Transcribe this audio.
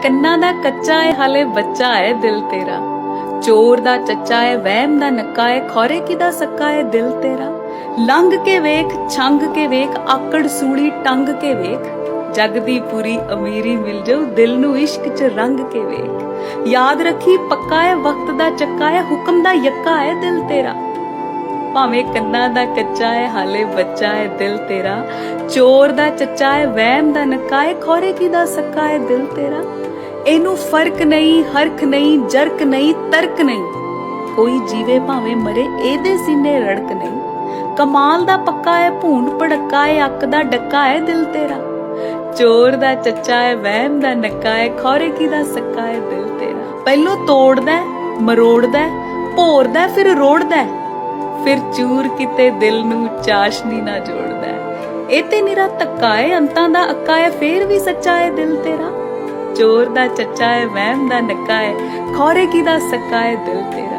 ਕੰਨਾਂ ਦਾ ਕੱਚਾ ਏ ਹਾਲੇ ਬੱਚਾ ਏ ਦਿਲ ਤੇਰਾ। ਚੋਰ ਦਾ ਚੱਚਾ ਏ ਵਹਿਮ ਦਾ ਨੱਕਾ ਏ ਖੌਰੇ ਕਿਦਾ सक्का ਏ ਦਿਲ ਤੇਰਾ। ਲੰਘ ਕੇ ਵੇਖ ਛੰਗ ਕੇ ਵੇਖ ਆਕੜ ਸੂਲੀ ਟੰਗ ਕੇ ਵੇਖ। ਜਗ ਦੀ ਪੂਰੀ ਅਮੀਰੀ ਮਿਲ ਜਾਊ ਦਿਲ ਨੂੰ ਇਸ਼ਕ ਚ ਰੰਗ ਕੇ ਵੇਖ। ਯਾਦ ਰੱਖੀ ਪੱਕਾ ਏ ਵਕਤ ਦਾ ਚੱਕਾ ਏ ਹੁਕਮ ਦਾ ਯੱਕਾ ਏ ਦਿਲ ਤੇਰਾ। ਭਾਵੇਂ ਕੰਨਾਂ ਦਾ ਕੱਚਾ ਏ ਹਾਲੇ ਬੱਚਾ ਏ ਦਿਲ ਤੇਰਾ। ਚੋਰ ਦਾ ਚੱਚਾ ਏ ਵਹਿਮ ਦਾ ਨੱਕਾ ਏ ਖੌਰੇ ਕਿਦਾ सक्का ਏ ਦਿਲ ਤੇਰਾ। ਇਹਨੂੰ ਫਰਕ ਨਹੀਂ ਹਰਖ ਨਹੀਂ ਜਰਕ ਨਹੀਂ ਤਰਕ ਨਹੀਂ। ਕੋਈ ਜੀਵੇ ਭਾਵੇਂ ਮਰੇ ਇਹਦੇ ਸੀਨੇ ਰੜਕ ਨਹੀਂ। ਕਮਾਲ ਦਾ ਪੱਕਾ ਏ ਭੂੰਡ ਭੜਕਾ ਏ ਅੱਕ ਦਾ ਡੱਕਾ ਏ ਦਿਲ ਤੇਰਾ। ਚੋਰ ਦਾ ਚੱਚਾ ਏ ਵਹਿਮ ਦਾ ਨੱਕਾ ਏ ਖੌਰੇ ਕਿਦਾ सक्का ਏ ਦਿਲ ਤੇਰਾ। ਪਹਿਲੋਂ ਤੋੜਦਾ ਮਰੋੜਦਾ ਭੋਰਦਾ ਫਿਰ ਰੋੜਦਾ ਫਿਰ ਚੂਰ ਕਿਤੇ ਦਿਲ ਨੂੰ ਚਾਸ਼ਨੀ ਨਾ ਜੋੜਦਾ। ਇਹ ਤੇ ਨਿਰਾ ਧੱਕਾ ਏ ਅੰਤਾਂ ਦਾ ਅੱਕਾ ਏ ਫੇਰ ਵੀ ਸੱਚਾ ਏ ਦਿਲ ਤੇਰਾ। ਚੋਰ ਦਾ ਚੱਚਾ ਏ ਵਹਿਮ ਦਾ ਨੱਕਾ ਏ ਖੌਰੇ ਕਿਦਾ सक्का ਏ ਦਿਲ ਤੇਰਾ।